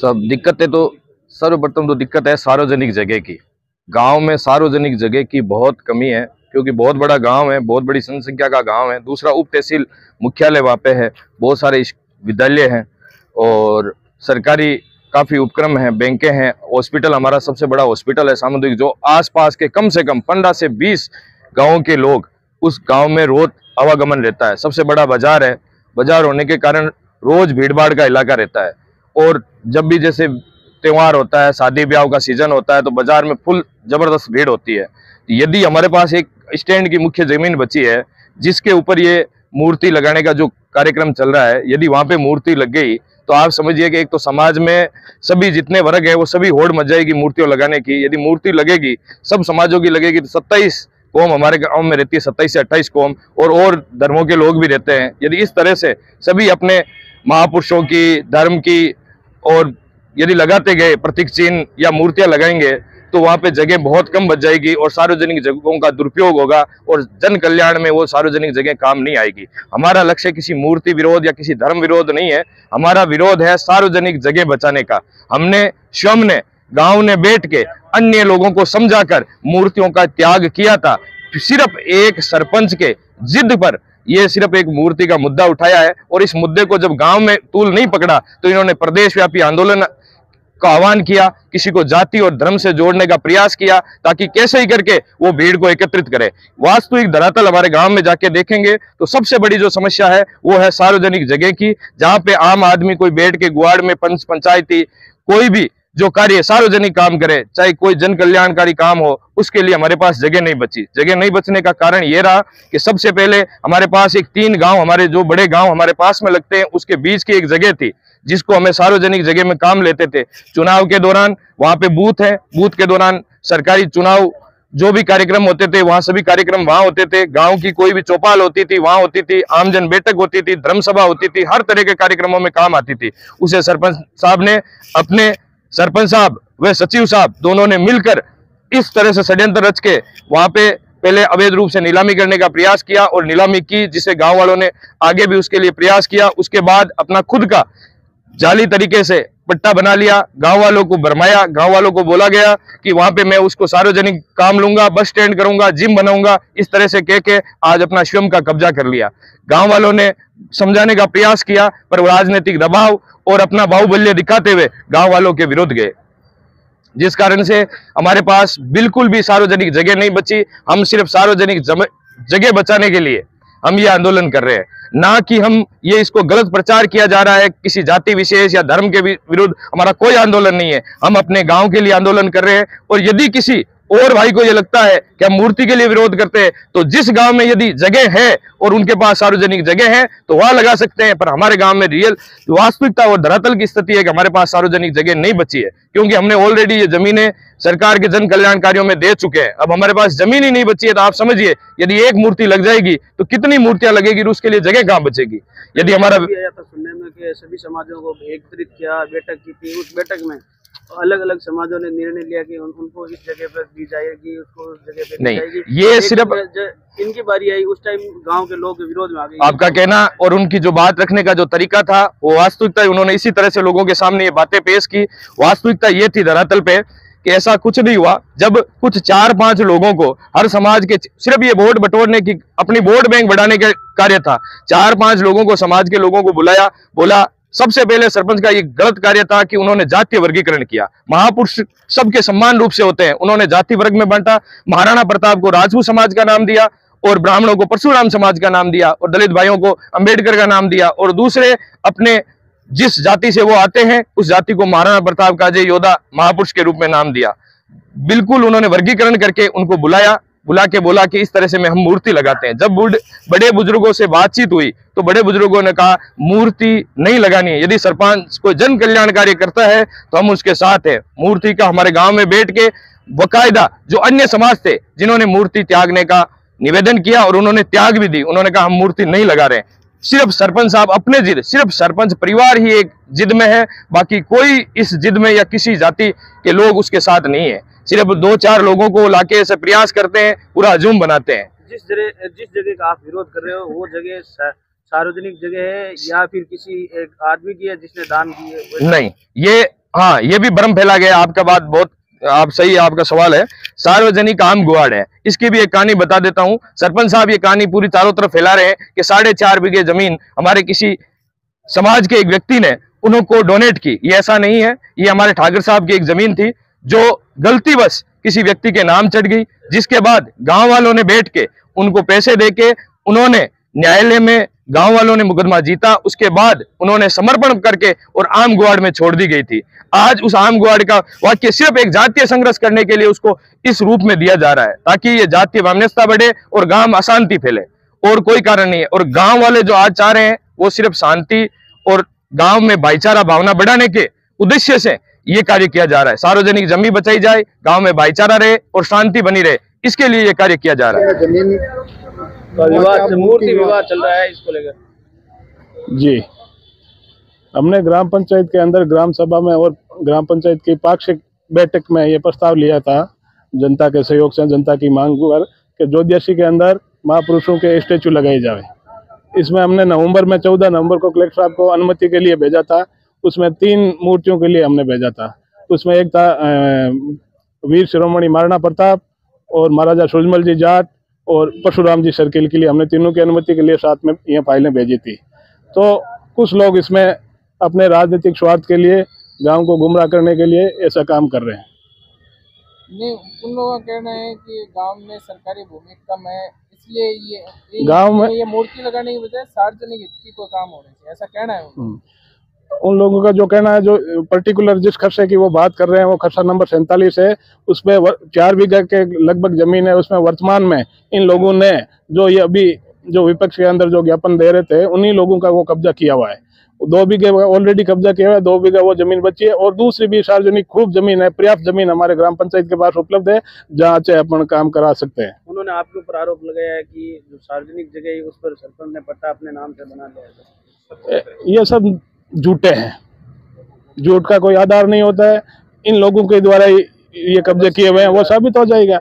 सब दिक्कतें तो सर्वप्रथम तो दिक्कत है सार्वजनिक जगह की। गांव में सार्वजनिक जगह की बहुत कमी है, क्योंकि बहुत बड़ा गांव है, बहुत बड़ी जनसंख्या का गांव है। दूसरा, उप तहसील मुख्यालय वहाँ पे है, बहुत सारे विद्यालय हैं और सरकारी काफी उपक्रम हैं, बैंकें हैं, हॉस्पिटल, हमारा सबसे बड़ा हॉस्पिटल है सामुदायिक, जो आसपास के कम से कम 15 से 20 गाँव के लोग उस गांव में रोज आवागमन रहता है। सबसे बड़ा बाजार है, बाजार होने के कारण रोज भीड़ भाड़ का इलाका रहता है। और जब भी जैसे त्योहार होता है, शादी ब्याह का सीजन होता है, तो बाजार में फुल जबरदस्त भीड़ होती है। यदि हमारे पास एक स्टैंड की मुख्य जमीन बची है जिसके ऊपर ये मूर्ति लगाने का जो कार्यक्रम चल रहा है, यदि वहां पे मूर्ति लग गई तो आप समझिए कि एक तो समाज में सभी जितने वर्ग है वो सभी होड़ मच जाएगी मूर्तियों लगाने की। यदि मूर्ति लगेगी, सब समाजों की लगेगी, तो 27 कौम हमारे गांव में रहती है, 27 से 28 कौम और धर्मों के लोग भी रहते हैं। यदि इस तरह से सभी अपने महापुरुषों की, धर्म की और यदि लगाते गए प्रतीक चिन्ह या मूर्तियां लगाएंगे तो वहां पे जगह बहुत कम बच जाएगी और सार्वजनिक जगहों का दुरुपयोग होगा और जन कल्याण में वो सार्वजनिक जगह काम नहीं आएगी। हमारा लक्ष्य किसी मूर्ति विरोध या किसी धर्म विरोध नहीं है, हमारा विरोध है सार्वजनिक जगह बचाने का। हमने स्वयं ने गांव ने बैठ के अन्य लोगों को समझाकर मूर्तियों का त्याग किया था। सिर्फ एक सरपंच के जिद पर ये सिर्फ एक मूर्ति का मुद्दा उठाया है और इस मुद्दे को जब गांव में तूल नहीं पकड़ा तो इन्होंने प्रदेश व्यापी आंदोलन का आह्वान किया, किसी को जाति और धर्म से जोड़ने का प्रयास किया ताकि कैसे ही करके वो भीड़ को एकत्रित करे। वास्तविक धरातल हमारे गांव में जाके देखेंगे तो सबसे बड़ी जो समस्या है वो है सार्वजनिक जगह की, जहां पे आम आदमी कोई बैठ के गुआड़ में पंचायती कोई भी जो कार्य सार्वजनिक काम करे, चाहे कोई जन कल्याणकारी काम हो, उसके लिए हमारे पास जगह नहीं बची। जगह नहीं बचने का कारण ये रहा कि सबसे पहले हमारे पास एक 3 गांव, हमारे जो बड़े गांव हमारे पास में लगते हैं, उसके बीच की एक जगह थी जिसको हमें सार्वजनिक जगह में काम लेते थे। चुनाव के दौरान वहां पे बूथ है, बूथ के दौरान सरकारी चुनाव जो भी कार्यक्रम होते थे वहां सभी कार्यक्रम वहां होते थे। गांव की कोई भी चौपाल होती थी वहां होती थी, आमजन बैठक होती थी, धर्म सभा होती थी, हर तरह के कार्यक्रमों में काम आती थी। उसे सरपंच साहब ने अपने सरपंच साहब व सचिव साहब दोनों ने मिलकर इस तरह से षड्यंत्र रच के वहां पे पहले अवैध रूप से नीलामी करने का प्रयास किया और नीलामी की, जिसे गांव वालों ने आगे भी उसके लिए प्रयास किया। उसके बाद अपना खुद का जाली तरीके से पट्टा बना लिया, गांव वालों को भरमाया, गांव वालों को बोला गया कि वहां पे मैं उसको सार्वजनिक काम लूंगा, बस स्टैंड करूंगा, जिम बनाऊंगा, इस तरह से कह के आज अपना स्वयं का कब्जा कर लिया। गांव वालों ने समझाने का प्रयास किया पर राजनीतिक दबाव और अपना बाहुबल्य दिखाते हुए गांव वालों के विरुद्ध गए, जिस कारण से हमारे पास बिल्कुल भी सार्वजनिक जगह नहीं बची। हम सिर्फ सार्वजनिक जगह बचाने के लिए हम ये आंदोलन कर रहे हैं, ना कि हम ये इसको गलत प्रचार किया जा रहा है किसी जाति विशेष या धर्म के विरुद्ध। हमारा कोई आंदोलन नहीं है, हम अपने गांव के लिए आंदोलन कर रहे हैं। और यदि किसी और भाई को ये लगता है कि हम मूर्ति के लिए विरोध करते हैं, तो जिस गांव में यदि जगह है और उनके पास सार्वजनिक जगह है तो वहां लगा सकते हैं। पर हमारे गांव में रियल वास्तविकता और धरातल की स्थिति है कि हमारे पास सार्वजनिक जगह नहीं बची है, क्योंकि हमने ऑलरेडी ये जमीनें सरकार के जन कल्याण कार्यों में दे चुके हैं। अब हमारे पास जमीन ही नहीं बची है, तो आप समझिए यदि एक मूर्ति लग जाएगी तो कितनी मूर्तियां लगेगी, उसके लिए जगह कहां बचेगी। यदि हमारा सुनने में कि सभी समाजों को एकत्रित किया, बैठक की थी, उस बैठक में अलग अलग समाजों ने निर्णय लिया कि उनको इस जगह पर दी जाएगी, उसको उस जगह पे दी जाएगी। ये सिर्फ इनकी बारी आई, उस टाइम गांव के लोग विरोध में आ गए। आपका कहना और उनकी जो बात रखने का जो तरीका था वो वास्तविकता, उन्होंने इसी तरह से लोगों के सामने ये बातें पेश की। वास्तविकता ये थी धरातल पे कि ऐसा कुछ नहीं हुआ। जब कुछ 4-5 लोगों को हर समाज के सिर्फ ये वोट बटोरने की, अपनी वोट बैंक बढ़ाने का कार्य था, 4-5 लोगों को, समाज के लोगों को बुलाया, बोला। सबसे पहले सरपंच का ये गलत कार्य था कि उन्होंने जातीय वर्गीकरण किया। महापुरुष सबके समान रूप से होते हैं, उन्होंने जाति वर्ग में बांटा। महाराणा प्रताप को राजपूत समाज का नाम दिया और ब्राह्मणों को परशुराम समाज का नाम दिया और दलित भाइयों को अंबेडकर का नाम दिया और दूसरे अपने जिस जाति से वो आते हैं उस जाति को महाराणा प्रताप का अजय योद्धा महापुरुष के रूप में नाम दिया। बिल्कुल उन्होंने वर्गीकरण करके उनको बुला के बोला कि इस तरह से में हम मूर्ति लगाते हैं। जब बड़े बुजुर्गों से बातचीत हुई तो बड़े बुजुर्गों ने कहा मूर्ति नहीं लगानी है, यदि सरपंच कोई जन कल्याण कार्य करता है तो हम उसके साथ हैं। मूर्ति का हमारे गांव में बैठ के बकायदा जो अन्य समाज थे जिन्होंने मूर्ति त्यागने का निवेदन किया और उन्होंने त्याग भी दी, उन्होंने कहा हम मूर्ति नहीं लगा रहे। सिर्फ सरपंच साहब अपने जिद, सिर्फ सरपंच परिवार ही एक जिद में है, बाकी कोई इस जिद में या किसी जाति के लोग उसके साथ नहीं है। सिर्फ 2-4 लोगों को लाके ऐसे प्रयास करते हैं, पूरा हजूम बनाते हैं। जिस जगह का आप विरोध कर रहे हो वो जगह सार्वजनिक जगह है या फिर किसी एक आदमी की है जिसने दान दी है? नहीं, ये हाँ, ये भी भ्रम फैला गया। आपका बात बहुत आप सही है, आपका सवाल है। सार्वजनिक आम गुआड़ है, इसकी भी एक कहानी बता देता हूँ। सरपंच साहब ये कहानी पूरी चारों तरफ फैला रहे हैं कि 4.5 बीघे जमीन हमारे किसी समाज के एक व्यक्ति ने उनको डोनेट की। ये ऐसा नहीं है, ये हमारे ठाकर साहब की एक जमीन थी जो गलतीवश किसी व्यक्ति के नाम चढ़ गई, जिसके बाद गांव वालों ने बैठ के उनको पैसे देके उन्होंने न्यायालय में गांव वालों ने मुकदमा जीता। उसके बाद उन्होंने समर्पण करके और आम गुआड़ में छोड़ दी गई थी। आज उस आम गुआड़ का वाक्य सिर्फ एक जातीय संघर्ष करने के लिए उसको इस रूप में दिया जा रहा है, ताकि ये जातीय वैमनस्यता बढ़े और गांव में अशांति फैले, और कोई कारण नहीं है। और गांव वाले जो आज चाह रहे हैं वो सिर्फ शांति और गांव में भाईचारा भावना बढ़ाने के उद्देश्य से ये कार्य किया जा रहा है। सार्वजनिक जमीन बचाई जाए, गांव में भाईचारा रहे और शांति बनी रहे, इसके लिए ये कार्य किया जा रहा है। जमीन का विवाद, मूर्ति विवाद चल रहा है, इसको लेकर जी हमने ग्राम पंचायत के अंदर ग्राम सभा में और ग्राम पंचायत की पाक्षिक बैठक में ये प्रस्ताव लिया था, जनता के सहयोग से, जनता की मांग पर, कि जोध्यासी के अंदर महापुरुषों के स्टेचू लगाए जाए। इसमें हमने नवंबर में 14 नवंबर को कलेक्टर साहब को अनुमति के लिए भेजा था। उसमें 3 मूर्तियों के लिए हमने भेजा था। उसमें एक था वीर शिरोमणि महाराणा प्रताप और महाराजा सूरजमल जी जाट और परशुराम जी सर्किल के लिए हमने तीनों की अनुमति के लिए साथ में ये फाइलें भेजी थी। तो कुछ लोग इसमें अपने राजनीतिक स्वार्थ के लिए, गांव को गुमराह करने के लिए ऐसा काम कर रहे हैं। नहीं, उन लोगों का कहना है कि गांव में सरकारी भूमि कम है, इसलिए ये गांव में ये मूर्ति लगाने की बजाय सार्वजनिक हित की कोई काम होना चाहिए, ऐसा कहना है उन लोगों का। जो कहना है, जो पर्टिकुलर जिस खर्चे की वो बात कर रहे हैं, वो खर्चा नंबर 47 है। उसमें 4 बीघा के लगभग जमीन है। उसमें वर्तमान में इन लोगों ने जो ये अभी जो विपक्ष के अंदर जो ज्ञापन दे रहे थे, उन्हीं लोगों का वो कब्जा किया हुआ है। 2 बीघे ऑलरेडी कब्जा किया हुआ है, 2 बीघा वो जमीन बची है और दूसरी भी सार्वजनिक खूब जमीन है, पर्याप्त जमीन हमारे ग्राम पंचायत के पास उपलब्ध है, जहाँ चाहे अपन काम करा सकते हैं। उन्होंने आपके ऊपर आरोप लगाया है कि जो सार्वजनिक जगह है उस पर सरपंच ने पट्टा अपने नाम से बना लिया है। ये सब झूठे हैं, झूठ का कोई आधार नहीं होता है। इन लोगों के द्वारा ये कब्जे किए हुए हैं, वो साबित हो जाएगा।